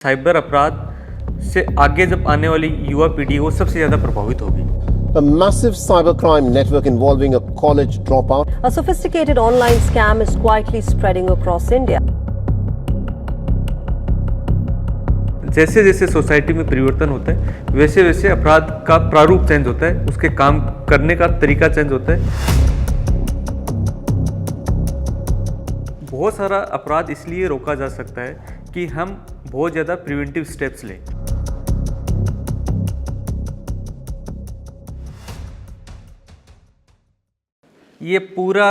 Cyber अपराध से आगे जब आने वाली युवा पीढ़ी है वो सबसे ज़्यादा प्रभावित होगी। A massive cybercrime network involving a college dropout. A sophisticated online scam is quietly spreading across India. जैसे जैसे सोसाइटी में परिवर्तन होता है वैसे वैसे अपराध का प्रारूप चेंज होता है, उसके काम करने का तरीका चेंज होता है। बहुत सारा अपराध इसलिए रोका जा सकता है कि हम बहुत ज़्यादा प्रिवेंटिव स्टेप्स लें। ये पूरा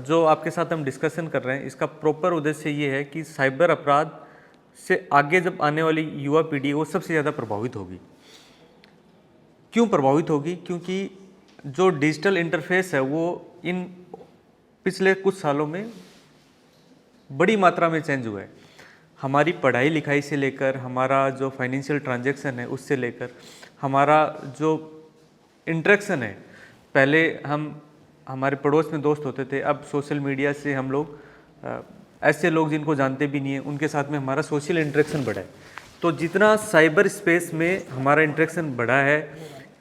जो आपके साथ हम डिस्कशन कर रहे हैं इसका प्रॉपर उद्देश्य ये है कि साइबर अपराध से आगे जब आने वाली युवा पीढ़ी है वो सबसे ज़्यादा प्रभावित होगी। क्यों प्रभावित होगी? क्योंकि जो डिजिटल इंटरफेस है वो इन पिछले कुछ सालों में बड़ी मात्रा में चेंज हुआ है। हमारी पढ़ाई लिखाई से लेकर हमारा जो फाइनेंशियल ट्रांजैक्शन है उससे लेकर हमारा जो इंटरेक्शन है, पहले हम हमारे पड़ोस में दोस्त होते थे, अब सोशल मीडिया से हम लोग ऐसे लोग जिनको जानते भी नहीं हैं उनके साथ में हमारा सोशल इंटरेक्शन बढ़ा है। तो जितना साइबर स्पेस में हमारा इंटरेक्शन बढ़ा है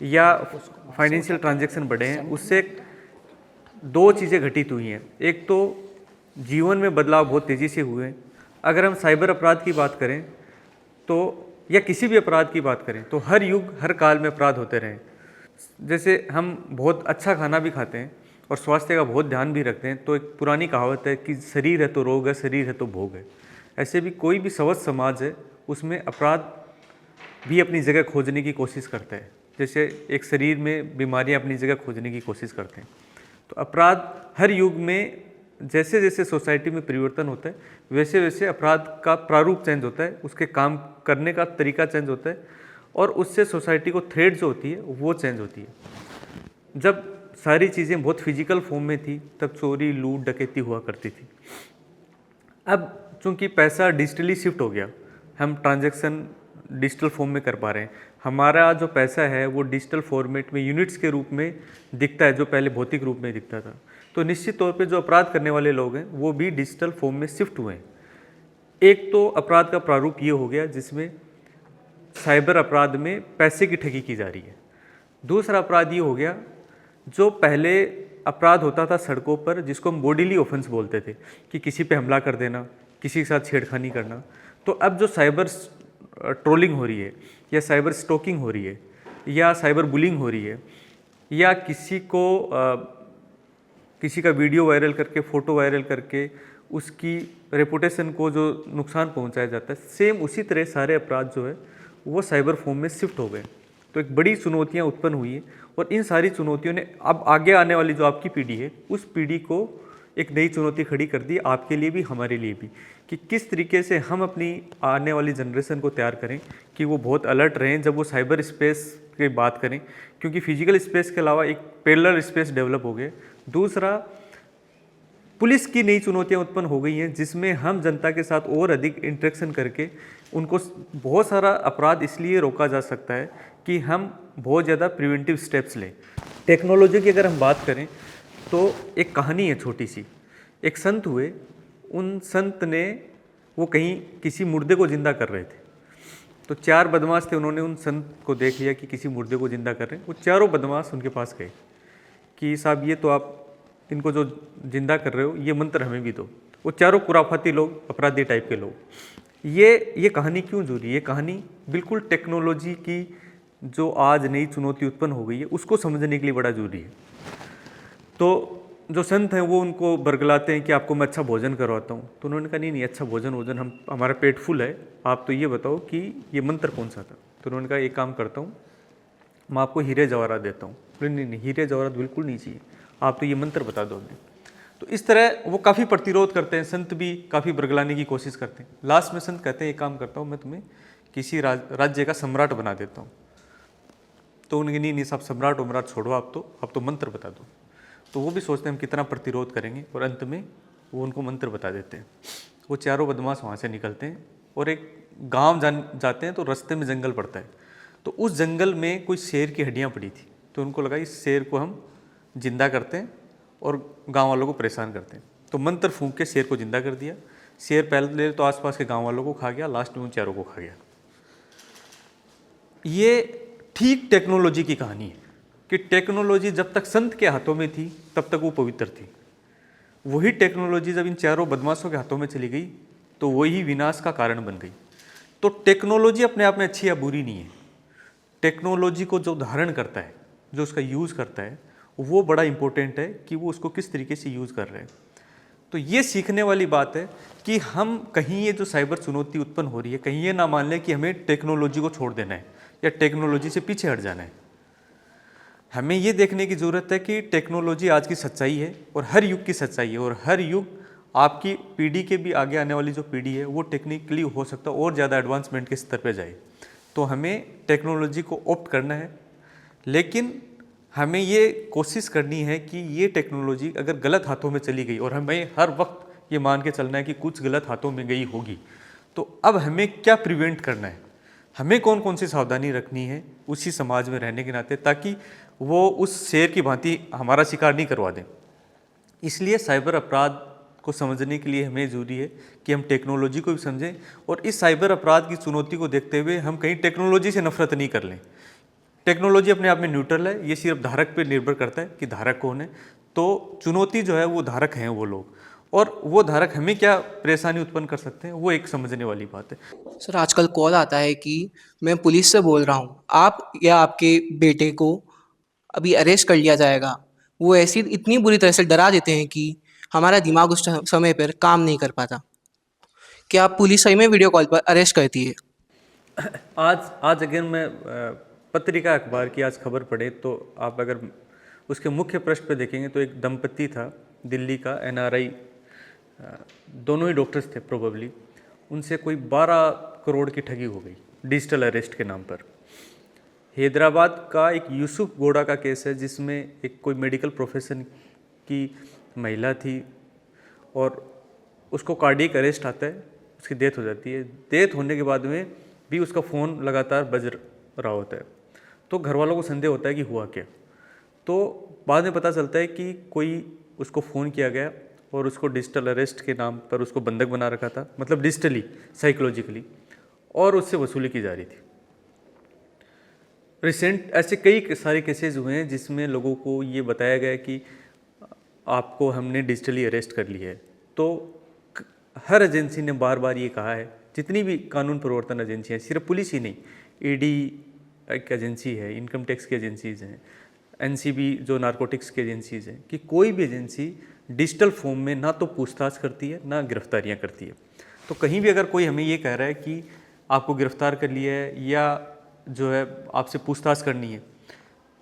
या फाइनेंशियल ट्रांजैक्शन बढ़े हैं, उससे दो चीज़ें घटित हुई हैं। एक तो जीवन में बदलाव बहुत तेज़ी से हुए हैं। अगर हम साइबर अपराध की बात करें तो या किसी भी अपराध की बात करें तो हर युग हर काल में अपराध होते रहे। जैसे हम बहुत अच्छा खाना भी खाते हैं और स्वास्थ्य का बहुत ध्यान भी रखते हैं, तो एक पुरानी कहावत है कि शरीर है तो रोग है, शरीर है तो भोग है। ऐसे भी कोई भी स्वस्थ समाज है उसमें अपराध भी अपनी जगह खोजने की कोशिश करता है, जैसे एक शरीर में बीमारियां अपनी जगह खोजने की कोशिश करते हैं। तो अपराध हर युग में जैसे जैसे सोसाइटी में परिवर्तन होता है वैसे वैसे अपराध का प्रारूप चेंज होता है, उसके काम करने का तरीका चेंज होता है और उससे सोसाइटी को थ्रेट जो होती है वो चेंज होती है। जब सारी चीज़ें बहुत फिजिकल फॉर्म में थी तब चोरी लूट डकैती हुआ करती थी। अब चूंकि पैसा डिजिटली शिफ्ट हो गया, हम ट्रांजैक्शन डिजिटल फॉर्म में कर पा रहे हैं। हमारा जो पैसा है वो डिजिटल फॉर्मेट में यूनिट्स के रूप में दिखता है जो पहले भौतिक रूप में दिखता था। तो निश्चित तौर पे जो अपराध करने वाले लोग हैं वो भी डिजिटल फॉर्म में शिफ्ट हुए हैं। एक तो अपराध का प्रारूप ये हो गया जिसमें साइबर अपराध में पैसे की ठगी की जा रही है। दूसरा अपराध ये हो गया जो पहले अपराध होता था सड़कों पर, जिसको हम बॉडीली ऑफेंस बोलते थे कि किसी पे हमला कर देना, किसी के साथ छेड़खानी करना। तो अब जो साइबर ट्रोलिंग हो रही है या साइबर स्टॉकिंग हो रही है या साइबर बुलिंग हो रही है या किसी का वीडियो वायरल करके फ़ोटो वायरल करके उसकी रेपुटेशन को जो नुकसान पहुंचाया जाता है, सेम उसी तरह सारे अपराध जो है वो साइबर फॉर्म में शिफ्ट हो गए। तो एक बड़ी चुनौतियां उत्पन्न हुई हैं और इन सारी चुनौतियों ने अब आगे आने वाली जो आपकी पीढ़ी है उस पीढ़ी को एक नई चुनौती खड़ी कर दी, आपके लिए भी हमारे लिए भी, कि किस तरीके से हम अपनी आने वाली जनरेशन को तैयार करें कि वो बहुत अलर्ट रहें जब वो साइबर स्पेस की बात करें, क्योंकि फिजिकल स्पेस के अलावा एक पैरेलल स्पेस डेवलप हो गए। दूसरा, पुलिस की नई चुनौतियां उत्पन्न हो गई हैं जिसमें हम जनता के साथ और अधिक इंटरेक्शन करके उनको बहुत सारा अपराध इसलिए रोका जा सकता है कि हम बहुत ज़्यादा प्रिवेंटिव स्टेप्स लें। टेक्नोलॉजी की अगर हम बात करें तो एक कहानी है छोटी सी। एक संत हुए, उन संत ने वो कहीं किसी मुर्दे को जिंदा कर रहे थे। तो चार बदमाश थे, उन्होंने उन संत को देख लिया कि किसी मुर्दे को जिंदा कर रहे हैं। वो चारों बदमाश उनके पास गए कि साहब ये तो आप इनको जो जिंदा कर रहे हो ये मंत्र हमें भी दो। वो चारों कुराफाती लोग, अपराधी टाइप के लोग। ये कहानी क्यों जुड़ी? ये कहानी बिल्कुल टेक्नोलॉजी की जो आज नई चुनौती उत्पन्न हो गई है उसको समझने के लिए बड़ा जरूरी है। तो जो संत हैं वो उनको बरगलाते हैं कि आपको मैं अच्छा भोजन करवाता हूँ। तो उन्होंने कहा नहीं अच्छा भोजन हमारा पेट फुल है, आप तो ये बताओ कि ये मंत्र कौन सा था। तो उन्होंने कहा एक काम करता हूँ, मैं आपको हीरे जवाहरात देता हूँ। नहीं हीरे जवाहरात बिल्कुल नहीं चाहिए, आप तो ये मंत्र बता दो हमें। तो इस तरह वो काफ़ी प्रतिरोध करते हैं, संत भी काफ़ी बरगलाने की कोशिश करते हैं। लास्ट में संत कहते हैं एक काम करता हूँ, मैं तुम्हें किसी राज्य का सम्राट बना देता हूँ। तो उन्हें नहीं साहब सम्राट उमराट छोड़ो, आप तो मंत्र बता दो। तो वो भी सोचते हैं हम कितना प्रतिरोध करेंगे और अंत में वो उनको मंत्र बता देते हैं। वो चारों बदमाश वहाँ से निकलते हैं और एक गांव जाते हैं। तो रास्ते में जंगल पड़ता है, तो उस जंगल में कोई शेर की हड्डियाँ पड़ी थी। तो उनको लगा इस शेर को हम जिंदा करते हैं और गाँव वालों को परेशान करते हैं। तो मंत्र फूंक के शेर को जिंदा कर दिया। शेर पहले तो आसपास के गाँव वालों को खा गया, लास्ट में उन चारों को खा गया। ये ठीक टेक्नोलॉजी की कहानी है कि टेक्नोलॉजी जब तक संत के हाथों में थी तब तक वो पवित्र थी। वही टेक्नोलॉजी जब इन चारों बदमाशों के हाथों में चली गई तो वही विनाश का कारण बन गई। तो टेक्नोलॉजी अपने आप में अच्छी या बुरी नहीं है, टेक्नोलॉजी को जो धारण करता है, जो उसका यूज़ करता है, वो बड़ा इंपॉर्टेंट है कि वो उसको किस तरीके से यूज़ कर रहे हैं। तो ये सीखने वाली बात है कि हम कहीं ये जो साइबर चुनौती उत्पन्न हो रही है, कहीं ये ना मान लें कि हमें टेक्नोलॉजी को छोड़ देना है या टेक्नोलॉजी से पीछे हट जाना है। हमें ये देखने की ज़रूरत है कि टेक्नोलॉजी आज की सच्चाई है और हर युग की सच्चाई है, और हर युग आपकी पीढ़ी के भी आगे आने वाली जो पीढ़ी है वो टेक्निकली हो सकता है और ज़्यादा एडवांसमेंट के स्तर पर जाए। तो हमें टेक्नोलॉजी को ऑप्ट करना है, लेकिन हमें ये कोशिश करनी है कि ये टेक्नोलॉजी अगर गलत हाथों में चली गई, और हमें हर वक्त ये मान के चलना है कि कुछ गलत हाथों में गई होगी, तो अब हमें क्या प्रिवेंट करना है, हमें कौन कौन सी सावधानी रखनी है उसी समाज में रहने के नाते, ताकि वो उस शेर की भांति हमारा शिकार नहीं करवा दें। इसलिए साइबर अपराध को समझने के लिए हमें ज़रूरी है कि हम टेक्नोलॉजी को भी समझें, और इस साइबर अपराध की चुनौती को देखते हुए हम कहीं टेक्नोलॉजी से नफरत नहीं कर लें। टेक्नोलॉजी अपने आप में न्यूट्रल है, ये सिर्फ धारक पे निर्भर करता है कि धारक कौन है। तो चुनौती जो है वो धारक हैं वो लोग, और वो धारक हमें क्या परेशानी उत्पन्न कर सकते हैं वो एक समझने वाली बात है। सर आजकल कॉल आता है कि मैं पुलिस से बोल रहा हूँ, आप या आपके बेटे को अभी अरेस्ट कर लिया जाएगा। वो ऐसी इतनी बुरी तरह से डरा देते हैं कि हमारा दिमाग उस समय पर काम नहीं कर पाता। क्या पुलिस सही में वीडियो कॉल पर अरेस्ट करती है? आज अगर मैं पत्रिका अखबार की आज खबर पढ़े तो आप अगर उसके मुख्य पृष्ठ पे देखेंगे तो एक दंपति था दिल्ली का, NRI, दोनों ही डॉक्टर्स थे प्रोबेबली, उनसे कोई 12 करोड़ की ठगी हो गई डिजिटल अरेस्ट के नाम पर। हैदराबाद का एक यूसुफ गोड़ा का केस है जिसमें एक कोई मेडिकल प्रोफेशन की महिला थी और उसको कार्डियक अरेस्ट आता है, उसकी डेथ हो जाती है। डेथ होने के बाद में भी उसका फ़ोन लगातार बज रहा होता है, तो घर वालों को संदेह होता है कि हुआ क्या। तो बाद में पता चलता है कि कोई उसको फ़ोन किया गया और उसको डिजिटल अरेस्ट के नाम पर उसको बंधक बना रखा था, मतलब डिजिटली, साइकोलॉजिकली, और उससे वसूली की जा रही थी। रिसेंट ऐसे कई सारे केसेस हुए हैं जिसमें लोगों को ये बताया गया कि आपको हमने डिजिटली अरेस्ट कर लिया है। तो हर एजेंसी ने बार बार ये कहा है, जितनी भी कानून प्रवर्तन एजेंसियाँ, सिर्फ पुलिस ही नहीं, ED एक एजेंसी है, इनकम टैक्स की एजेंसीज़ हैं, NCB जो नारकोटिक्स की एजेंसीज़ हैं, कि कोई भी एजेंसी डिजिटल फॉर्म में ना तो पूछताछ करती है ना गिरफ्तारियां करती है। तो कहीं भी अगर कोई हमें ये कह रहा है कि आपको गिरफ्तार कर लिया है या जो है आपसे पूछताछ करनी है,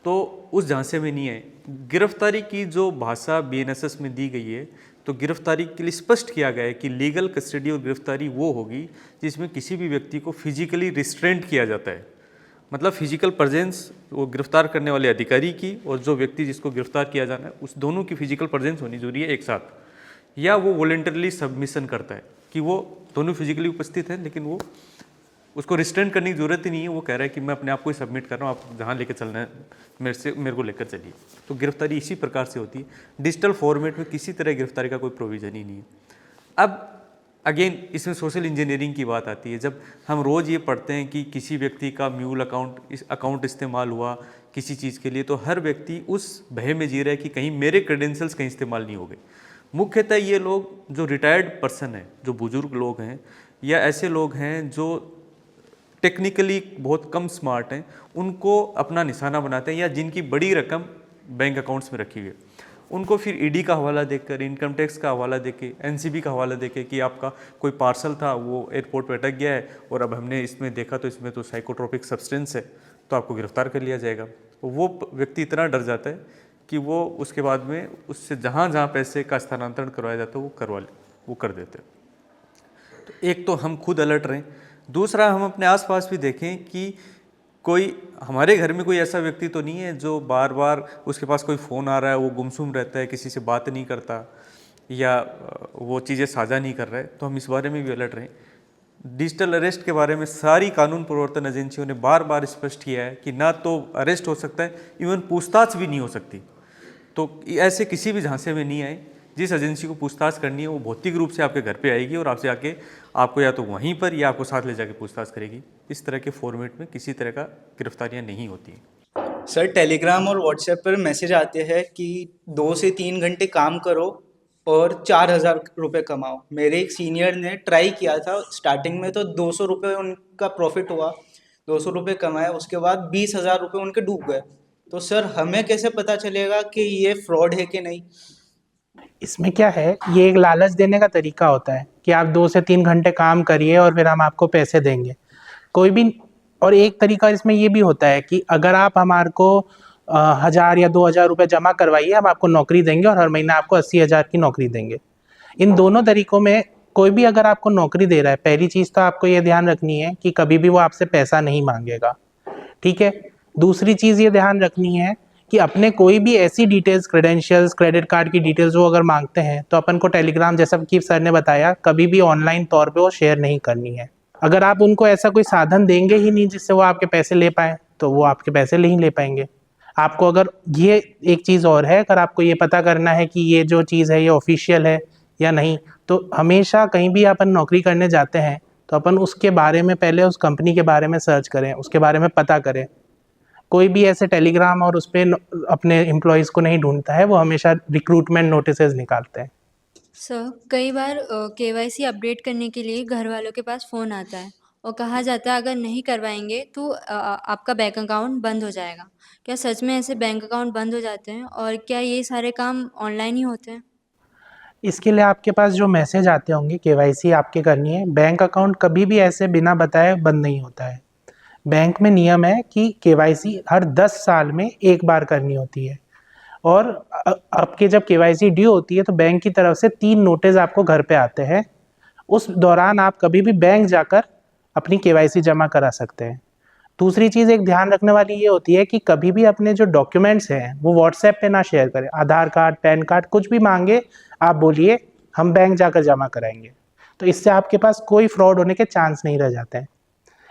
तो उस झांसे में नहीं है। गिरफ्तारी की जो भाषा BNSS में दी गई है, तो गिरफ्तारी के लिए स्पष्ट किया गया है कि लीगल कस्टडी और गिरफ्तारी वो होगी जिसमें किसी भी व्यक्ति को फिजिकली रिस्ट्रेंट किया जाता है, मतलब फिजिकल प्रेजेंस वो गिरफ्तार करने वाले अधिकारी की और जो व्यक्ति जिसको गिरफ्तार किया जाना है उस दोनों की फिजिकल प्रेजेंस होनी जरूरी है एक साथ, या वो वॉलेंटरली सबमिशन करता है कि वो दोनों फिजिकली उपस्थित हैं लेकिन वो उसको रिस्ट्रेंट करने की जरूरत ही नहीं है, वो कह रहा है कि मैं अपने आप को ही सबमिट कर रहा हूँ, आप जहाँ लेकर चलना है मेरे को लेकर चलिए। तो गिरफ्तारी इसी प्रकार से होती है। डिजिटल फॉर्मेट में किसी तरह गिरफ्तारी का कोई प्रोविज़न ही नहीं है। अब अगेन इसमें सोशल इंजीनियरिंग की बात आती है। जब हम रोज़ ये पढ़ते हैं कि किसी व्यक्ति का म्यूल अकाउंट इस्तेमाल हुआ किसी चीज़ के लिए, तो हर व्यक्ति उस भय में जी रहा है कि कहीं मेरे क्रेडेंशियल्स कहीं इस्तेमाल नहीं हो गए। मुख्यतः ये लोग जो रिटायर्ड पर्सन हैं, जो बुजुर्ग लोग हैं, या ऐसे लोग हैं जो टेक्निकली बहुत कम स्मार्ट हैं, उनको अपना निशाना बनाते हैं, या जिनकी बड़ी रकम बैंक अकाउंट्स में रखी हुई है, उनको फिर ED का हवाला देकर, इनकम टैक्स का हवाला देके, NCB का हवाला देके कि आपका कोई पार्सल था वो एयरपोर्ट पर अटक गया है और अब हमने इसमें देखा तो इसमें तो साइकोट्रोपिक सब्सटेंस है, तो आपको गिरफ्तार कर लिया जाएगा। तो वो व्यक्ति इतना डर जाता है कि वो उसके बाद में उससे जहाँ जहाँ पैसे का स्थानांतरण करवाया जाता है वो कर देते हैं। तो एक तो हम खुद अलर्ट रहें, दूसरा हम अपने आसपास भी देखें कि कोई हमारे घर में कोई ऐसा व्यक्ति तो नहीं है जो बार बार उसके पास कोई फ़ोन आ रहा है, वो गुमसुम रहता है, किसी से बात नहीं करता या वो चीज़ें साझा नहीं कर रहा है। तो हम इस बारे में भी अलर्ट रहें। डिजिटल अरेस्ट के बारे में सारी कानून प्रवर्तन एजेंसियों ने बार बार स्पष्ट किया है कि ना तो अरेस्ट हो सकता है, इवन पूछताछ भी नहीं हो सकती। तो ऐसे किसी भी झांसे में नहीं आए जिस एजेंसी को पूछताछ करनी है वो भौतिक रूप से आपके घर पे आएगी और आपसे आके आपको या तो वहीं पर या आपको साथ ले जाके पूछताछ करेगी। इस तरह के फॉर्मेट में किसी तरह का गिरफ्तारियां नहीं होती हैं। सर टेलीग्राम और व्हाट्सएप पर मैसेज आते हैं कि 2 से 3 घंटे काम करो और 4,000 रुपये कमाओ। मेरे एक सीनियर ने ट्राई किया था, स्टार्टिंग में तो 200 रुपये उनका प्रॉफिट हुआ, 200 रुपये कमाए, उसके बाद 20,000 रुपये उनके डूब गए। तो सर हमें कैसे पता चलेगा कि ये फ्रॉड है कि नहीं? इसमें क्या है, ये एक लालच देने का तरीका होता है कि आप 2 से 3 घंटे काम करिए और फिर हम आपको पैसे देंगे कोई भी। और एक तरीका इसमें ये भी होता है कि अगर आप हमारे को 1,000 या 2,000 रुपये जमा करवाइए, हम आपको नौकरी देंगे और हर महीना आपको 80,000 की नौकरी देंगे। इन दोनों तरीकों में कोई भी अगर आपको नौकरी दे रहा है, पहली चीज़ तो आपको ये ध्यान रखनी है कि कभी भी वो आपसे पैसा नहीं मांगेगा, ठीक है। दूसरी चीज़ ये ध्यान रखनी है कि अपने कोई भी ऐसी डिटेल्स, क्रेडेंशियल्स, क्रेडिट कार्ड की डिटेल्स वो अगर मांगते हैं तो अपन को टेलीग्राम, जैसा कि सर ने बताया, कभी भी ऑनलाइन तौर पे वो शेयर नहीं करनी है। अगर आप उनको ऐसा कोई साधन देंगे ही नहीं जिससे वो आपके पैसे ले पाए, तो वो आपके पैसे नहीं ले पाएंगे। आपको अगर ये एक चीज़ और है, अगर आपको ये पता करना है कि ये जो चीज़ है ये ऑफिशियल है या नहीं, तो हमेशा कहीं भी अपन नौकरी करने जाते हैं तो अपन उसके बारे में पहले उस कंपनी के बारे में सर्च करें, उसके बारे में पता करें। कोई भी ऐसे टेलीग्राम और उस पर अपने एम्प्लॉयज़ को नहीं ढूंढता है, वो हमेशा रिक्रूटमेंट नोटिसेज निकालते हैं। सर कई बार केवाईसी अपडेट करने के लिए घर वालों के पास फ़ोन आता है और कहा जाता है अगर नहीं करवाएंगे तो आपका बैंक अकाउंट बंद हो जाएगा। क्या सच में ऐसे बैंक अकाउंट बंद हो जाते हैं और क्या ये सारे काम ऑनलाइन ही होते हैं? इसके लिए आपके पास जो मैसेज आते होंगे, केवाईसी आपके करनी है, बैंक अकाउंट कभी भी ऐसे बिना बताए बंद नहीं होता है। बैंक में नियम है कि केवाईसी हर 10 साल में एक बार करनी होती है और आपके जब केवाईसी ड्यू होती है तो बैंक की तरफ से 3 नोटिस आपको घर पे आते हैं। उस दौरान आप कभी भी बैंक जाकर अपनी केवाईसी जमा करा सकते हैं। दूसरी चीज़ एक ध्यान रखने वाली ये होती है कि कभी भी अपने जो डॉक्यूमेंट्स हैं वो व्हाट्सएप पे ना शेयर करें। आधार कार्ड, पैन कार्ड, कुछ भी मांगे आप बोलिए हम बैंक जाकर जमा कराएंगे, तो इससे आपके पास कोई फ्रॉड होने के चांस नहीं रह जाते हैं।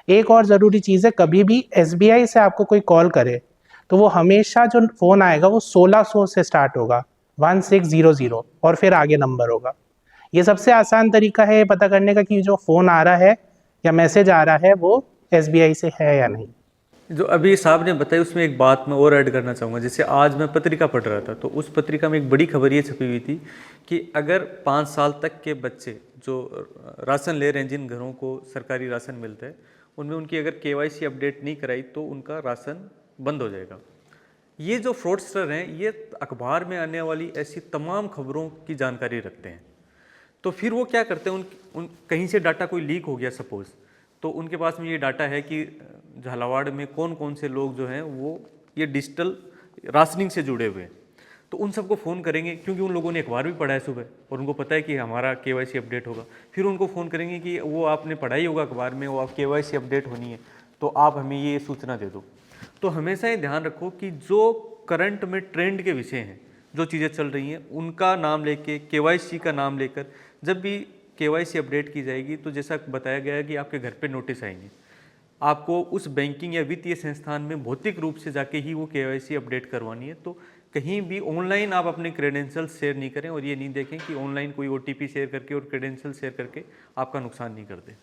एक और ज़रूरी चीज़ है, कभी भी एसबीआई से आपको कोई कॉल करे तो वो हमेशा जो फ़ोन आएगा वो 1600 से स्टार्ट होगा, 1600, और फिर आगे नंबर होगा। ये सबसे आसान तरीका है पता करने का कि जो फ़ोन आ रहा है या मैसेज आ रहा है वो एसबीआई से है या नहीं। जो अभी साहब ने बताई उसमें एक बात मैं और ऐड करना चाहूँगा। जैसे आज मैं पत्रिका पढ़ रहा था तो उस पत्रिका में एक बड़ी खबर ये छपी हुई थी कि अगर 5 साल तक के बच्चे जो राशन ले रहे हैं, जिन घरों को सरकारी राशन मिलता है, उनमें उनकी अगर केवाईसी अपडेट नहीं कराई तो उनका राशन बंद हो जाएगा। ये जो फ्रॉडस्टर हैं ये अखबार में आने वाली ऐसी तमाम खबरों की जानकारी रखते हैं। तो फिर वो क्या करते हैं, उन कहीं से डाटा कोई लीक हो गया सपोज़, तो उनके पास में ये डाटा है कि झालावाड़ में कौन कौन से लोग जो हैं वो ये डिजिटल राशनिंग से जुड़े हुए हैं, तो उन सबको फ़ोन करेंगे क्योंकि उन लोगों ने अखबार भी पढ़ा है सुबह और उनको पता है कि हमारा केवाईसी अपडेट होगा। फिर उनको फ़ोन करेंगे कि वो आपने पढ़ा ही होगा अखबार में, वो आप केवाईसी अपडेट होनी है तो आप हमें ये सूचना दे दो। तो हमेशा ये ध्यान रखो कि जो करंट में ट्रेंड के विषय हैं, जो चीज़ें चल रही हैं, उनका नाम लेके, केवाईसी का नाम लेकर जब भी केवाईसी अपडेट की जाएगी तो जैसा बताया गया है कि आपके घर पे नोटिस आएंगे। आपको उस बैंकिंग या वित्तीय संस्थान में भौतिक रूप से जाके ही वो केवाईसी अपडेट करवानी है। तो कहीं भी ऑनलाइन आप अपने क्रेडेंशियल्स शेयर नहीं करें और ये नहीं देखें कि ऑनलाइन कोई ओटीपी शेयर करके और क्रेडेंशियल शेयर करके आपका नुकसान नहीं कर दे।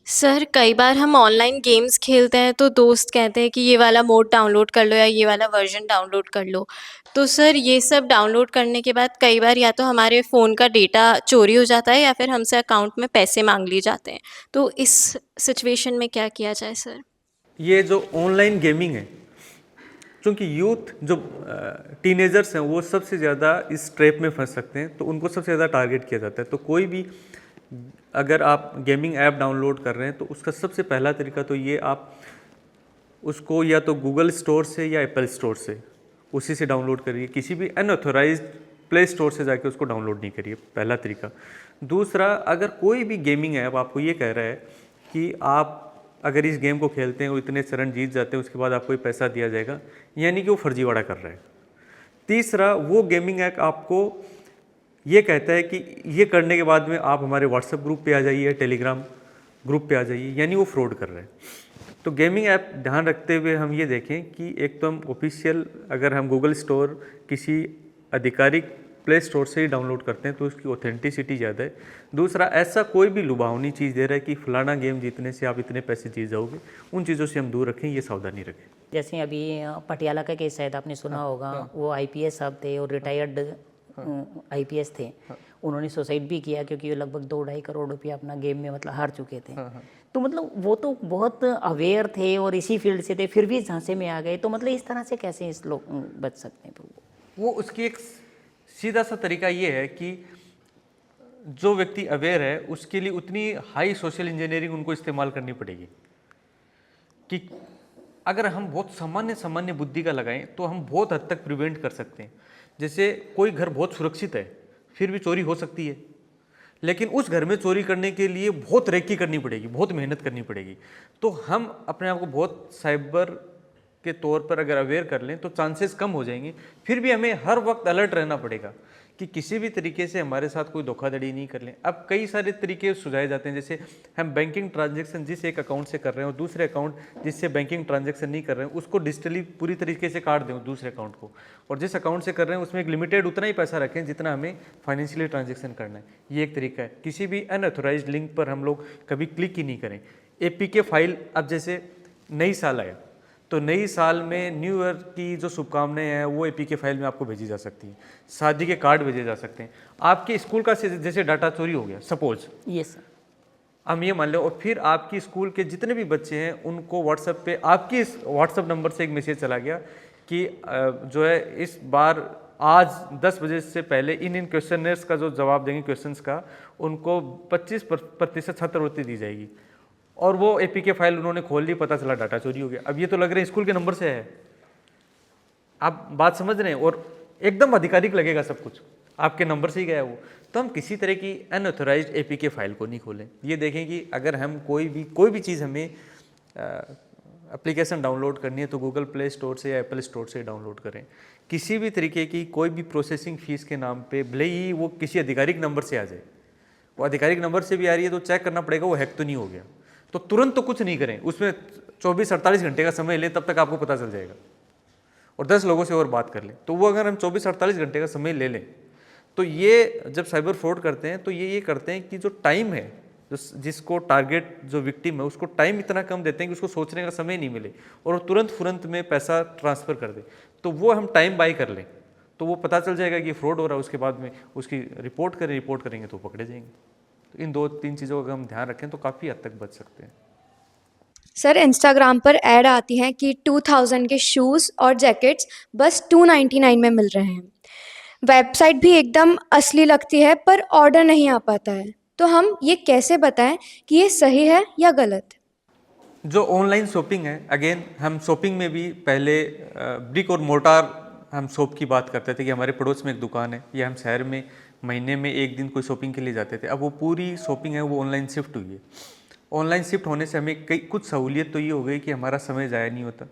सर कई बार हम ऑनलाइन गेम्स खेलते हैं तो दोस्त कहते हैं कि ये वाला मोड डाउनलोड कर लो या ये वाला वर्जन डाउनलोड कर लो। तो सर ये सब डाउनलोड करने के बाद कई बार या तो हमारे फ़ोन का डेटा चोरी हो जाता है या फिर हमसे अकाउंट में पैसे मांग लिए जाते हैं। तो इस सिचुएशन में क्या किया जाए सर? ये जो ऑनलाइन गेमिंग है, क्योंकि यूथ जो टीनेजर्स हैं वो सबसे ज़्यादा इस ट्रैप में फंस सकते हैं, तो उनको सबसे ज़्यादा टारगेट किया जाता है। तो कोई भी अगर आप गेमिंग ऐप डाउनलोड कर रहे हैं तो उसका सबसे पहला तरीका तो ये, आप उसको या तो गूगल स्टोर से या एप्पल स्टोर से उसी से डाउनलोड करिए। किसी भी अनऑथोराइज्ड प्ले स्टोर से जाके उसको डाउनलोड नहीं करिए, पहला तरीका। दूसरा, अगर कोई भी गेमिंग ऐप आपको ये कह रहा है कि आप अगर इस गेम को खेलते हैं वो इतने चरण जीत जाते हैं उसके बाद आपको पैसा दिया जाएगा, यानी कि वो फर्जीवाड़ा कर रहा है। तीसरा, वो गेमिंग ऐप आपको ये कहता है कि ये करने के बाद में आप हमारे व्हाट्सएप ग्रुप पे आ जाइए, टेलीग्राम ग्रुप पे आ जाइए, यानी वो फ्रॉड कर रहे हैं। तो गेमिंग ऐप ध्यान रखते हुए हम ये देखें कि एक तो हम ऑफिशियल, अगर हम गूगल स्टोर किसी आधिकारिक प्ले स्टोर से ही डाउनलोड करते हैं तो उसकी ऑथेंटिसिटी ज़्यादा है। दूसरा, ऐसा कोई भी लुभावनी चीज़ दे रहा है कि फलाना गेम जीतने से आप इतने पैसे जीत जाओगे, उन चीज़ों से हम दूर रखें, ये सावधानी रखें। जैसे अभी पटियाला का केस शायद आपने सुना होगा, वो आईपीएस साहब थे और रिटायर्ड आईपीएस थे। उन्होंने सुसाइड भी किया क्योंकि वो लगभग 2-2.5 करोड़ रुपया अपना गेम में मतलब हार चुके थे। तो मतलब वो तो बहुत अवेयर थे और इसी फील्ड से थे, फिर भी झांसे में आ गए। तो मतलब इस तरह से कैसे इस लोग बच सकते हैं? वो उसकी एक सीधा सा तरीका ये है कि जो व्यक्ति अवेयर है उसके लिए उतनी हाई सोशल इंजीनियरिंग उनको इस्तेमाल करनी पड़ेगी कि अगर हम बहुत सामान्य बुद्धि का लगाएं तो हम बहुत हद तक प्रिवेंट कर सकते हैं। जैसे कोई घर बहुत सुरक्षित है, फिर भी चोरी हो सकती है, लेकिन उस घर में चोरी करने के लिए बहुत रेकी करनी पड़ेगी, बहुत मेहनत करनी पड़ेगी। तो हम अपने आप को बहुत साइबर के तौर पर अगर अवेयर कर लें तो चांसेस कम हो जाएंगे। फिर भी हमें हर वक्त अलर्ट रहना पड़ेगा कि किसी भी तरीके से हमारे साथ कोई धोखाधड़ी नहीं कर लें। अब कई सारे तरीके सुझाए जाते हैं, जैसे हम बैंकिंग ट्रांजैक्शन जिस एक अकाउंट से कर रहे हैं और दूसरे अकाउंट जिससे बैंकिंग ट्रांजैक्शन नहीं कर रहे हैं उसको डिजिटली पूरी तरीके से काट दें दूसरे अकाउंट को, और जिस अकाउंट से कर रहे हैं उसमें एक लिमिटेड उतना ही पैसा रखें जितना हमें फाइनेंशियली ट्रांजेक्शन करना है। ये एक तरीका है। किसी भी अनऑथोराइज्ड लिंक पर हम लोग कभी क्लिक ही नहीं करें। APK फाइल, अब जैसे नई साल आया तो नई साल में न्यू ईयर की जो शुभकामनाएं हैं वो APK फाइल में आपको भेजी जा सकती हैं, शादी के कार्ड भेजे जा सकते हैं। आपके स्कूल का जैसे डाटा चोरी हो गया सपोज, यस सर, हम ये मान लो, और फिर आपकी स्कूल के जितने भी बच्चे हैं उनको व्हाट्सएप पे आपकी इस व्हाट्सएप नंबर से एक मैसेज चला गया कि जो है इस बार आज 10 बजे से पहले इन क्वेश्चनर्स का जो जवाब देंगे क्वेश्चंस का, उनको 25% छात्रवृत्ति दी जाएगी। और वो APK फाइल उन्होंने खोल ली, पता चला डाटा चोरी हो गया। अब ये तो लग रहे हैं स्कूल के नंबर से है, आप बात समझ रहे हैं, और एकदम आधिकारिक लगेगा सब कुछ, आपके नंबर से ही गया वो। तो हम किसी तरह की अनऑथोराइज्ड APK फाइल को नहीं खोलें। ये देखें कि अगर हम कोई भी चीज़ हमें एप्लीकेशन डाउनलोड करनी है तो गूगल प्ले स्टोर से या एप्पल स्टोर से डाउनलोड करें। किसी भी तरीके की कोई भी प्रोसेसिंग फीस के नाम पे भले ही वो किसी आधिकारिक नंबर से आ जाए, वो आधिकारिक नंबर से भी आ रही है तो चेक करना पड़ेगा वो हैक तो नहीं हो गया। तो तुरंत तो कुछ नहीं करें, उसमें 24-48 घंटे का समय लें, तब तक आपको पता चल जाएगा। और 10 लोगों से और बात कर लें, तो वो अगर हम 24-48 घंटे का समय ले लें तो ये जब साइबर फ्रॉड करते हैं तो ये करते हैं कि जो टाइम है, जिसको टारगेट जो विक्टिम है उसको टाइम इतना कम देते हैं कि उसको सोचने का समय नहीं मिले और वो तुरंत में पैसा ट्रांसफ़र कर दे। तो वो हम टाइम बाय कर लें तो वो पता चल जाएगा कि फ्रॉड हो रहा है, उसके बाद में उसकी रिपोर्ट करेंगे तो पकड़े जाएंगे। तो इन 2-3 चीज़ों का अगर हम ध्यान रखें तो काफ़ी हद तक बच सकते हैं। सर, इंस्टाग्राम पर ऐड आती हैं कि 2000 के शूज़ और जैकेट्स बस 299 में मिल रहे हैं। वेबसाइट भी एकदम असली लगती है पर ऑर्डर नहीं आ पाता है। तो हम ये कैसे बताएं कि ये सही है या गलत? जो ऑनलाइन शॉपिंग है, अगेन हम शॉपिंग में भी पहले ब्रिक और मोर्टार हम शॉप की बात करते थे कि हमारे पड़ोस में एक दुकान है या हम शहर में महीने में एक दिन कोई शॉपिंग के लिए जाते थे। अब वो पूरी शॉपिंग है वो ऑनलाइन शिफ्ट हुई है। ऑनलाइन शिफ्ट होने से हमें कुछ सहूलियत तो ये हो गई कि हमारा समय ज़ाया नहीं होता,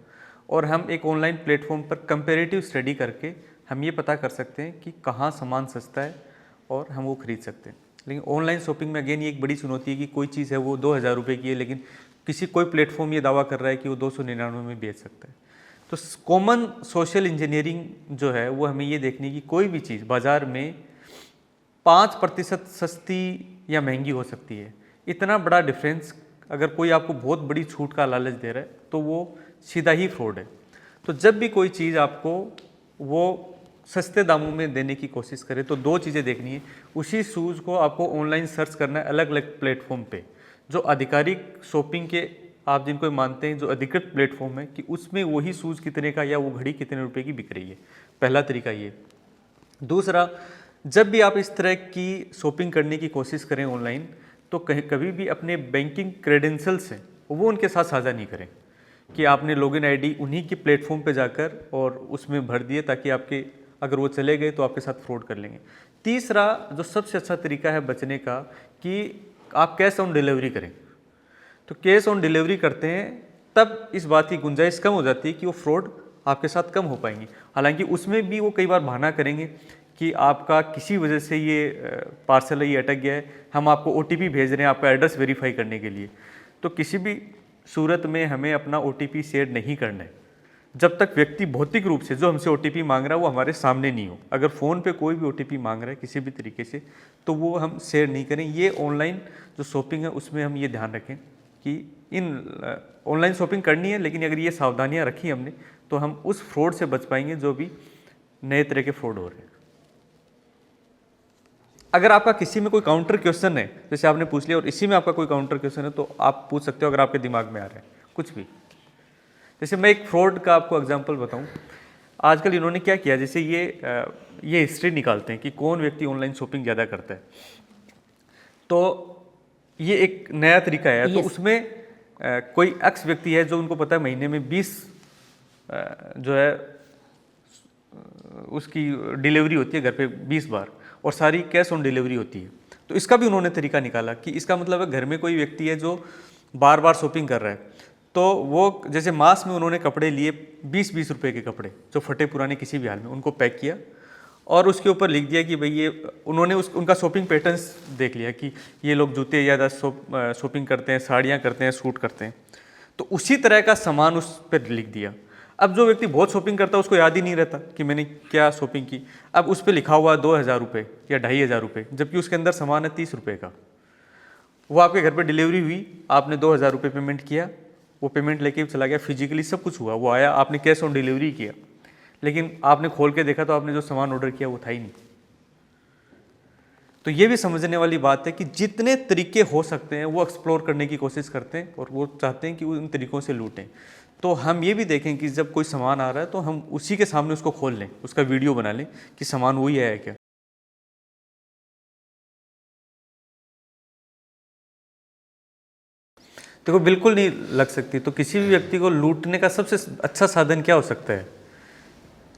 और हम एक ऑनलाइन प्लेटफॉर्म पर कंपेरेटिव स्टडी करके हम ये पता कर सकते हैं कि कहाँ सामान सस्ता है और हम वो खरीद सकते हैं। लेकिन ऑनलाइन शॉपिंग में अगेन ये एक बड़ी चुनौती है कि कोई चीज़ है वो 2000 रुपये की है, लेकिन कोई प्लेटफॉर्म ये दावा कर रहा है कि वो 299 में बेच सकता है। तो कॉमन सोशल इंजीनियरिंग जो है वो हमें ये देखनी कि कोई भी चीज़ बाज़ार में 5% सस्ती या महंगी हो सकती है। इतना बड़ा डिफरेंस अगर कोई आपको बहुत बड़ी छूट का लालच दे रहा है तो वो सीधा ही फ्रॉड है। तो जब भी कोई चीज़ आपको वो सस्ते दामों में देने की कोशिश करे तो 2 चीज़ें देखनी है। उसी शूज़ को आपको ऑनलाइन सर्च करना है अलग अलग प्लेटफॉर्म पे, जो आधिकारिक शॉपिंग के आप जिनको मानते हैं जो अधिकृत प्लेटफॉर्म है, कि उसमें वही शूज़ कितने का या वो घड़ी कितने रुपए की बिक रही है। पहला तरीका ये। दूसरा, जब भी आप इस तरह की शॉपिंग करने की कोशिश करें ऑनलाइन तो कभी भी अपने बैंकिंग क्रेडेंशियल्स हैं वो उनके साथ साझा नहीं करें कि आपने लॉगिन आईडी उन्हीं के प्लेटफॉर्म पे जाकर और उसमें भर दिए ताकि आपके अगर वो चले गए तो आपके साथ फ्रॉड कर लेंगे। तीसरा जो सबसे अच्छा तरीका है बचने का कि आप कैश ऑन डिलीवरी करें। तो कैश ऑन डिलीवरी करते हैं तब इस बात की गुंजाइश कम हो जाती है कि वो फ्रॉड आपके साथ कम हो पाएंगी। हालांकि उसमें भी वो कई बार बहाना करेंगे कि आपका किसी वजह से ये पार्सल है ये अटक गया है, हम आपको OTP भेज रहे हैं आपका एड्रेस वेरीफाई करने के लिए। तो किसी भी सूरत में हमें अपना OTP शेयर नहीं करना है। जब तक व्यक्ति भौतिक रूप से जो हमसे OTP मांग रहा है वो हमारे सामने नहीं हो। अगर फ़ोन पे कोई भी OTP मांग रहा है किसी भी तरीके से तो वो हम शेयर नहीं करें। ये ऑनलाइन जो शॉपिंग है उसमें हम ये ध्यान रखें कि इन ऑनलाइन शॉपिंग करनी है, लेकिन अगर ये सावधानियां रखी हमने तो हम उस फ्रॉड से बच पाएंगे जो भी नए तरह के फ्रॉड हो रहे हैं। अगर आपका किसी में कोई काउंटर क्वेश्चन है, जैसे आपने पूछ लिया और इसी में आपका कोई काउंटर क्वेश्चन है तो आप पूछ सकते हो अगर आपके दिमाग में आ रहा है कुछ भी। जैसे मैं एक फ्रॉड का आपको एग्जांपल बताऊं, आजकल इन्होंने क्या किया, जैसे ये हिस्ट्री निकालते हैं कि कौन व्यक्ति ऑनलाइन शॉपिंग ज़्यादा करता है। तो ये एक नया तरीका है। तो उसमें कोई एक्स व्यक्ति है जो उनको पता है महीने में 20 जो है उसकी डिलीवरी होती है घर पे 20 बार, और सारी कैश ऑन डिलीवरी होती है। तो इसका भी उन्होंने तरीका निकाला कि इसका मतलब है घर में कोई व्यक्ति है जो बार बार शॉपिंग कर रहा है, तो वो जैसे मास में उन्होंने कपड़े लिए 20-20 रुपए के कपड़े जो फटे पुराने किसी भी हाल में, उनको पैक किया और उसके ऊपर लिख दिया कि भाई ये उन्होंने उनका शॉपिंग पैटर्न्स देख लिया कि ये लोग जूते ज़्यादा शॉपिंग करते हैं, साड़ियाँ करते हैं, सूट करते हैं, तो उसी तरह का सामान उस पर लिख दिया। अब जो व्यक्ति बहुत शॉपिंग करता है उसको याद ही नहीं रहता कि मैंने क्या शॉपिंग की। अब उस पर लिखा हुआ 2000 रुपये या 2500 रुपये, जबकि उसके अंदर सामान है 30 रुपये का। वो आपके घर पर डिलीवरी हुई, आपने 2000 रुपये पेमेंट किया, वो पेमेंट लेके चला गया, फिजिकली सब कुछ हुआ, वो आया, आपने कैश ऑन डिलीवरी किया, लेकिन आपने खोल के देखा तो आपने जो सामान ऑर्डर किया वो था ही नहीं। तो ये भी समझने वाली बात है कि जितने तरीके हो सकते हैं वो एक्सप्लोर करने की कोशिश करते हैं और वो चाहते हैं कि वो उन तरीकों से लूटें। तो हम ये भी देखें कि जब कोई सामान आ रहा है तो हम उसी के सामने उसको खोल लें, उसका वीडियो बना लें कि सामान वही है क्या। देखो बिल्कुल नहीं लग सकती। तो किसी भी व्यक्ति को लूटने का सबसे अच्छा साधन क्या हो सकता है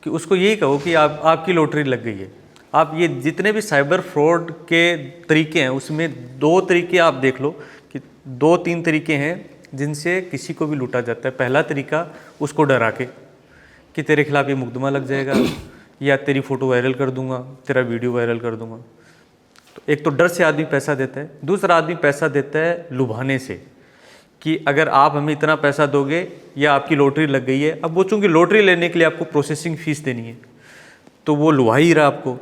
कि उसको यही कहो कि आपकी लॉटरी लग गई है। आप ये जितने भी साइबर फ्रॉड के तरीके हैं उसमें 2 तरीके आप देख लो कि 2-3 तरीके हैं जिनसे किसी को भी लूटा जाता है। पहला तरीका उसको डरा के कि तेरे खिलाफ ये मुकदमा लग जाएगा या तेरी फ़ोटो वायरल कर दूंगा, तेरा वीडियो वायरल कर दूंगा। तो एक तो डर से आदमी पैसा देता है, दूसरा आदमी पैसा देता है लुभाने से कि अगर आप हमें इतना पैसा दोगे या आपकी लॉटरी लग गई है। अब वो चूँकि लॉटरी लेने के लिए आपको प्रोसेसिंग फ़ीस देनी है तो वो लुभा ही रहा आपको।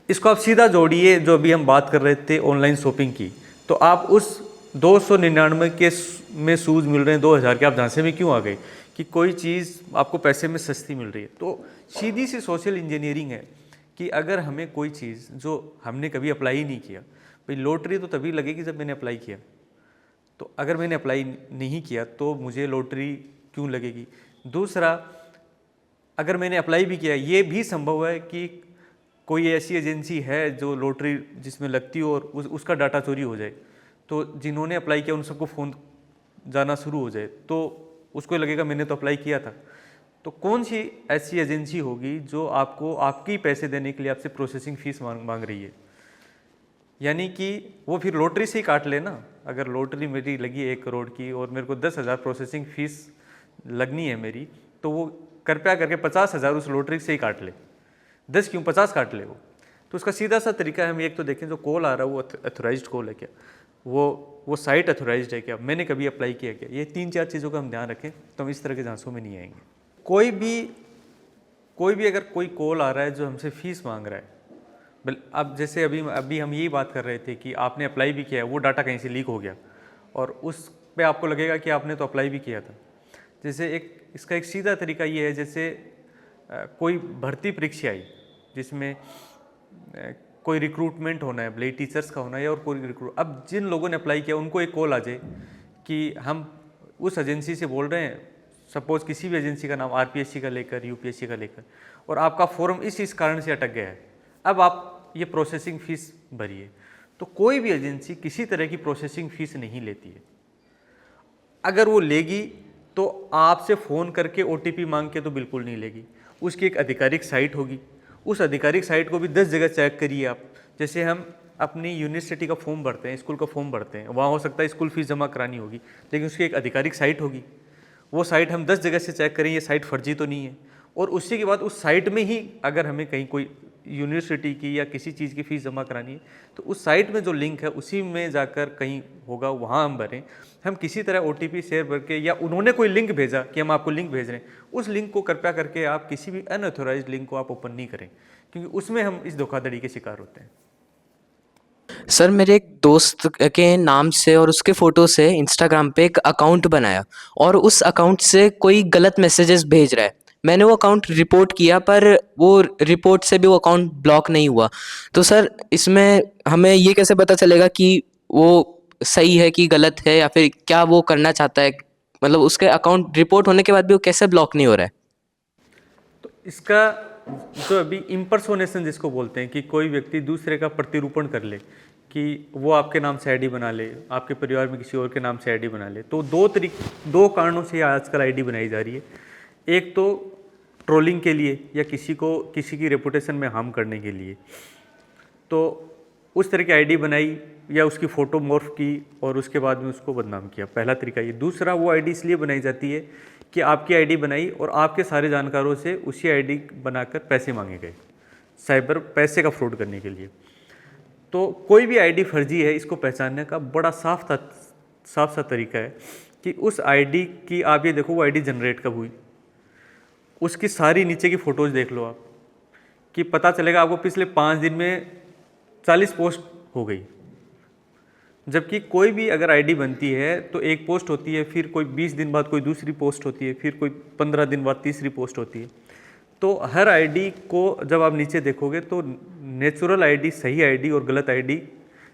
इसको आप सीधा जोड़िए जो अभी हम बात कर रहे थे ऑनलाइन शॉपिंग की, तो आप उस 299 के में शूज़ मिल रहे हैं 2000 के, आप झांसे में क्यों आ गए कि कोई चीज़ आपको पैसे में सस्ती मिल रही है। तो सीधी सी सोशल इंजीनियरिंग है कि अगर हमें कोई चीज़ जो हमने कभी अप्लाई ही नहीं किया, भाई लॉटरी तो तभी लगेगी जब मैंने अप्लाई किया, तो अगर मैंने अप्लाई नहीं किया तो मुझे लॉटरी क्यों लगेगी। दूसरा, अगर मैंने अप्लाई भी किया, ये भी संभव है कि कोई ऐसी एजेंसी है जो लॉटरी जिसमें लगती हो और उसका डाटा चोरी हो जाए, तो जिन्होंने अप्लाई किया उन सबको फ़ोन जाना शुरू हो जाए तो उसको लगेगा मैंने तो अप्लाई किया था। तो कौन सी ऐसी एजेंसी होगी जो आपको आपके पैसे देने के लिए आपसे प्रोसेसिंग फ़ीस मांग रही है। यानी कि वो फिर लॉटरी से ही काट लेना। अगर लॉटरी मेरी लगी 1 करोड़ की और मेरे को 10,000 प्रोसेसिंग फ़ीस लगनी है मेरी, तो वो कृपया करके 50,000 उस लॉटरी से ही काट ले, 10 क्यों 50 काट ले वो। तो उसका सीधा सा तरीका है, हम एक तो देखें जो कॉल आ रहा है वो अथोराइज्ड कॉल है क्या, वो साइट अथोराइज्ड है क्या, मैंने कभी अप्लाई किया क्या। ये 3-4 चीज़ों का हम ध्यान रखें तो हम इस तरह के झांसों में नहीं आएंगे। कोई भी अगर कोई कॉल आ रहा है जो हमसे फ़ीस मांग रहा है, अब जैसे अभी हम यही बात कर रहे थे कि आपने अप्लाई भी किया है, वो डाटा कहीं से लीक हो गया और उस पे आपको लगेगा कि आपने तो अप्लाई भी किया था। जैसे इसका एक सीधा तरीका ये है, जैसे कोई भर्ती परीक्षा आई जिसमें कोई रिक्रूटमेंट होना है, भले टीचर्स का होना है और कोई अब जिन लोगों ने अप्लाई किया उनको एक कॉल आ जाए कि हम उस एजेंसी से बोल रहे हैं, सपोज़ किसी भी एजेंसी का नाम RPSC का लेकर UPSC का लेकर, और आपका फॉर्म इस कारण से अटक गया है, अब आप ये प्रोसेसिंग फ़ीस भरिए। तो कोई भी एजेंसी किसी तरह की प्रोसेसिंग फ़ीस नहीं लेती है। अगर वो लेगी तो आपसे फ़ोन करके OTP मांग के तो बिल्कुल नहीं लेगी। उसकी एक आधिकारिक साइट होगी, उस आधिकारिक साइट को भी 10 जगह चेक करिए आप। जैसे हम अपनी यूनिवर्सिटी का फॉर्म भरते हैं, स्कूल का फॉर्म भरते हैं, वहाँ हो सकता है स्कूल फीस जमा करानी होगी, लेकिन उसकी एक आधिकारिक साइट होगी। वो साइट हम 10 जगह से चेक करें ये साइट फर्जी तो नहीं है, और उसी के बाद उस साइट में ही अगर हमें कहीं कोई यूनिवर्सिटी की या किसी चीज़ की फ़ीस जमा करानी है तो उस साइट में जो लिंक है उसी में जाकर कहीं होगा वहाँ हम भरें। हम किसी तरह OTP शेयर करके या उन्होंने कोई लिंक भेजा कि हम आपको लिंक भेज रहे हैं, उस लिंक को कृपया करके आप किसी भी अनऑथोराइज्ड लिंक को आप ओपन नहीं करें, क्योंकि उसमें हम इस धोखाधड़ी के शिकार होते हैं। सर मेरे एक दोस्त के नाम से और उसके फ़ोटो से इंस्टाग्राम पे एक अकाउंट बनाया और उस अकाउंट से कोई गलत मैसेजेस भेज रहा है। मैंने वो अकाउंट रिपोर्ट किया पर वो रिपोर्ट से भी वो अकाउंट ब्लॉक नहीं हुआ। तो सर इसमें हमें ये कैसे पता चलेगा कि वो सही है कि गलत है, या फिर क्या वो करना चाहता है, मतलब उसके अकाउंट रिपोर्ट होने के बाद भी वो कैसे ब्लॉक नहीं हो रहा है? तो इसका जो अभी इम्पर्सोनेशन जिसको बोलते हैं कि कोई व्यक्ति दूसरे का प्रतिरूपण कर ले, कि वो आपके नाम से आईडी बना ले, आपके परिवार में किसी और के नाम से आईडी बना ले, तो दो कारणों से आजकल आईडी बनाई जा रही है। एक तो ट्रोलिंग के लिए या किसी की रेपुटेशन में हार्म करने के लिए, तो उस तरह की आईडी बनाई या उसकी फ़ोटो मॉर्फ की और उसके बाद में उसको बदनाम किया, पहला तरीका ये। दूसरा, वो आईडी इसलिए बनाई जाती है कि आपकी आईडी बनाई और आपके सारे जानकारों से उसी आईडी बनाकर पैसे मांगे गए, साइबर पैसे का फ्रॉड करने के लिए। तो कोई भी आईडी फर्जी है, इसको पहचानने का बड़ा साफ सा तरीका है कि उस आईडी की आप ये देखो वो आईडी जनरेट कब हुई, उसकी सारी नीचे की फ़ोटोज़ देख लो आप, कि पता चलेगा आपको पिछले 5 दिन में 40 पोस्ट हो गई। जबकि कोई भी अगर आईडी बनती है तो एक पोस्ट होती है, फिर कोई 20 दिन बाद कोई दूसरी पोस्ट होती है, फिर कोई 15 दिन बाद तीसरी पोस्ट होती है। तो हर आईडी को जब आप नीचे देखोगे तो नेचुरल आईडी, सही आईडी और गलत आईडी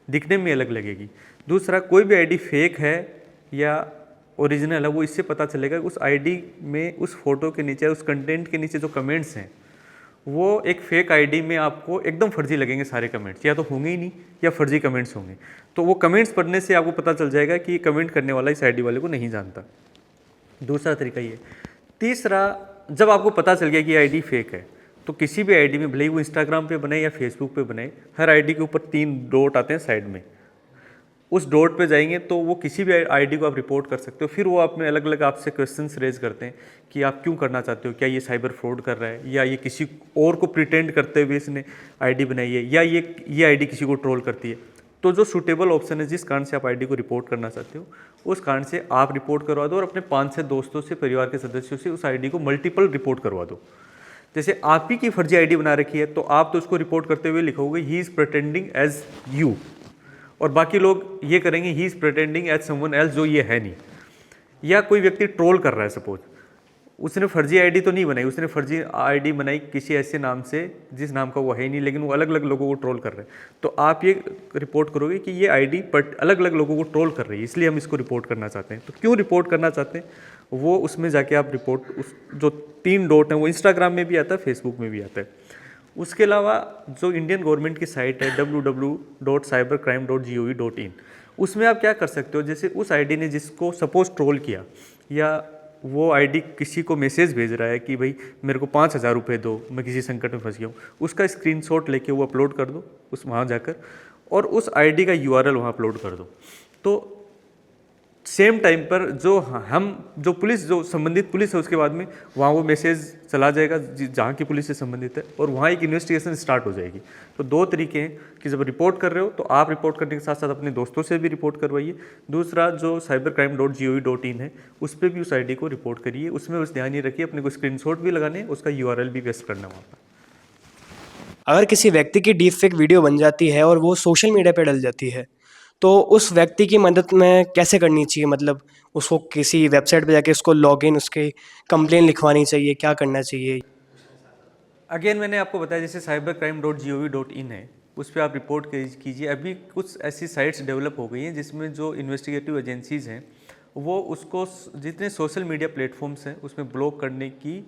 दिखने में अलग लगेगी। दूसरा, कोई भी आईडी फेक है या ओरिजिनल है वो इससे पता चलेगा कि उस आईडी में, उस फोटो के नीचे, उस कंटेंट के नीचे जो कमेंट्स हैं वो एक फेक आईडी में आपको एकदम फर्जी लगेंगे। सारे कमेंट्स या तो होंगे ही नहीं या फर्जी कमेंट्स होंगे। तो वो कमेंट्स पढ़ने से आपको पता चल जाएगा कि कमेंट करने वाला इस आईडी वाले को नहीं जानता। दूसरा तरीका ये। तीसरा, जब आपको पता चल गया कि आईडी फेक है तो किसी भी आईडी में, भले ही वो इंस्टाग्राम पे बने या फेसबुक पे बने, हर आईडी के ऊपर 3 डॉट आते हैं साइड में। उस डॉट पे जाएंगे तो वो किसी भी आईडी को आप रिपोर्ट कर सकते हो। फिर वो अपने अलग अलग आपसे क्वेश्चंस रेज करते हैं कि आप क्यों करना चाहते हो, क्या ये साइबर फ्रॉड कर रहा है, या ये किसी और को प्रिटेंड करते हुए इसने आईडी बनाई है, या ये आईडी किसी को ट्रोल करती है। तो जो सूटेबल ऑप्शन है, जिस कारण से आप आईडी को रिपोर्ट करना चाहते हो, उस कारण से आप रिपोर्ट करवा दो और अपने 5 से दोस्तों से, परिवार के सदस्यों से उस आईडी को मल्टीपल रिपोर्ट करवा दो। जैसे आप ही की फर्जी आईडी बना रखी है तो आप तो उसको रिपोर्ट करते हुए लिखोगे he is pretending as you, और बाकी लोग ये करेंगे he is pretending as someone else, जो ये है नहीं। या कोई व्यक्ति ट्रोल कर रहा है, सपोज उसने फर्जी आईडी तो नहीं बनाई, उसने फर्जी आईडी बनाई किसी ऐसे नाम से जिस नाम का वो है ही नहीं, लेकिन वो अलग अलग लोगों को ट्रोल कर रहे हैं। तो आप ये रिपोर्ट करोगे कि ये आईडी अलग अलग लोगों को ट्रोल कर रही है, इसलिए हम इसको रिपोर्ट करना चाहते हैं। तो क्यों रिपोर्ट करना चाहते हैं वो उसमें जाके आप रिपोर्ट, उस जो 3 डॉट हैं वो इंस्टाग्राम में भी आता है, फेसबुक में भी आता है। उसके अलावा जो इंडियन गवर्नमेंट की साइट है www.cybercrime.gov.in, उसमें आप क्या कर सकते हो, जैसे उस आईडी ने जिसको सपोज ट्रोल किया, या वो आईडी किसी को मैसेज भेज रहा है कि भाई मेरे को 5,000 रुपये दो, मैं किसी संकट में फंस गया हूँ, उसका स्क्रीनशॉट लेके वो अपलोड कर दो वहाँ जाकर, और उस आईडी का URL वहाँ अपलोड कर दो। तो सेम टाइम पर जो पुलिस, जो संबंधित पुलिस है, उसके बाद में वहाँ वो मैसेज चला जाएगा जहाँ की पुलिस से संबंधित है, और वहाँ एक इन्वेस्टिगेशन स्टार्ट हो जाएगी। तो 2 तरीके हैं कि जब रिपोर्ट कर रहे हो तो आप रिपोर्ट करने के साथ साथ अपने दोस्तों से भी रिपोर्ट करवाइए। दूसरा, जो cybercrime.gov.in है उस पर भी उस आईडी को रिपोर्ट करिए। उसमें बस ध्यान ये रखिए अपने को स्क्रीनशॉट भी लगाने, उसका URL भी पेस्ट करना वहाँ पर। अगर किसी व्यक्ति की डीप फेक वीडियो बन जाती है और वो सोशल मीडिया पे डल जाती है तो उस व्यक्ति की मदद में कैसे करनी चाहिए? मतलब उसको किसी वेबसाइट पे जाके उसको लॉगिन, उसके कंप्लेन लिखवानी चाहिए, क्या करना चाहिए? अगेन मैंने आपको बताया जैसे cybercrime.gov.in है, उस पर आप रिपोर्ट कीजिए। अभी कुछ ऐसी साइट्स डेवलप हो गई हैं जिसमें जो इन्वेस्टिगेटिव एजेंसीज़ हैं वो उसको, जितने सोशल मीडिया प्लेटफॉर्म्स हैं उसमें ब्लॉक करने की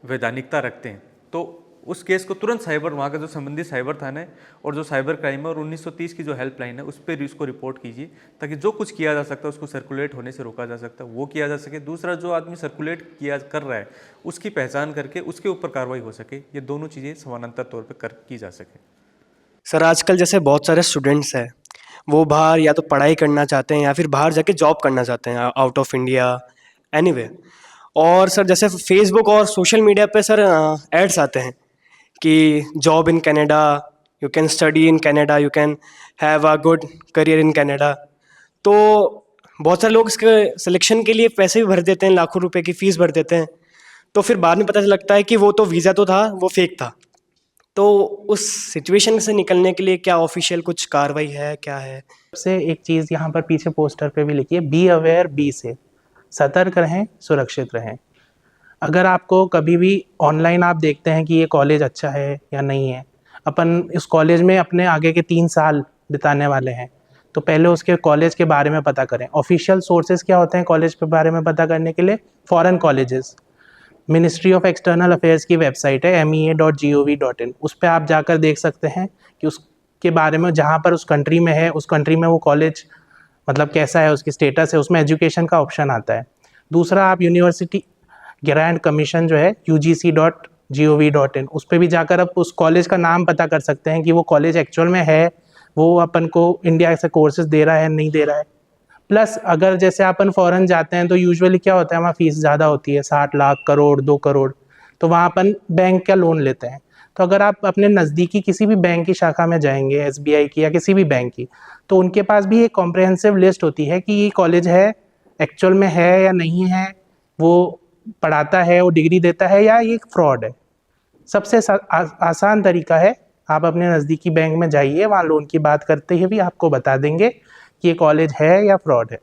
वैधानिकता रखते हैं। तो उस केस को तुरंत साइबर, वहाँ का जो संबंधित साइबर थाना है और जो साइबर क्राइम है और 1930 की जो हेल्पलाइन है उस पर उसको रिपोर्ट कीजिए, ताकि जो कुछ किया जा सकता है उसको सर्कुलेट होने से रोका जा सकता है, वो किया जा सके। दूसरा, जो आदमी सर्कुलेट कर रहा है उसकी पहचान करके उसके ऊपर कार्रवाई हो सके। ये दोनों चीज़ें समानांतर तौर पर की जा सके। सर आजकल जैसे बहुत सारे स्टूडेंट्स हैं, वो बाहर या तो पढ़ाई करना चाहते हैं या फिर बाहर जाके जॉब करना चाहते हैं, आउट ऑफ इंडिया, एनीवे। और सर जैसे फेसबुक और सोशल मीडिया पे सर एड्स आते हैं कि job in Canada, you can study in Canada, you can have a good career in Canada. तो बहुत सारे लोग इसके सिलेक्शन के लिए पैसे भी भर देते हैं, लाखों रुपए की फ़ीस भर देते हैं, तो फिर बाद में पता लगता है कि वो तो वीज़ा तो था, वो फेक था। तो उस सिचुएशन से निकलने के लिए क्या ऑफिशियल कुछ कार्रवाई है, क्या है? सबसे एक चीज़ यहाँ पर पीछे पोस्टर पे भी लिखी है, बी अवेयर, बी सेफ, सतर्क रहें, सुरक्षित रहें। अगर आपको कभी भी ऑनलाइन आप देखते हैं कि ये कॉलेज अच्छा है या नहीं है, अपन इस कॉलेज में अपने आगे के 3 साल बिताने वाले हैं, तो पहले उसके कॉलेज के बारे में पता करें। ऑफिशियल सोर्सेज क्या होते हैं कॉलेज के बारे में पता करने के लिए? Foreign colleges, ministry of external affairs की वेबसाइट है mea.gov.in, उस पर आप जाकर देख सकते हैं कि उसके बारे में, जहाँ पर उस कंट्री में है, उस कंट्री में वो कॉलेज मतलब कैसा है, उसकी स्टेटस है, उसमें एजुकेशन का ऑप्शन आता है। दूसरा, आप यूनिवर्सिटी ग्रांट कमीशन जो है ugc.gov.in, उस पर भी जाकर आप उस कॉलेज का नाम पता कर सकते हैं कि वो कॉलेज एक्चुअल में है, वो अपन को इंडिया से कोर्सेज दे रहा है नहीं दे रहा है। प्लस अगर जैसे अपन फ़ॉरेन जाते हैं तो यूजुअली क्या होता है, वहाँ फ़ीस ज़्यादा होती है, 60 लाख, करोड़, 2 करोड़, तो वहाँ अपन बैंक का लोन लेते हैं। तो अगर आप अपने नज़दीकी किसी भी बैंक की शाखा में जाएंगे, SBI की या किसी भी बैंक की, तो उनके पास भी एक कॉम्प्रहेंसिव लिस्ट होती है कि ये कॉलेज है, एक्चुअल में है या नहीं है, वो पढ़ाता है, वो डिग्री देता है, या ये फ्रॉड है। सबसे आसान तरीका है, आप अपने नज़दीकी बैंक में जाइए, वहाँ लोन की बात करते ही भी आपको बता देंगे कि ये कॉलेज है या फ्रॉड है।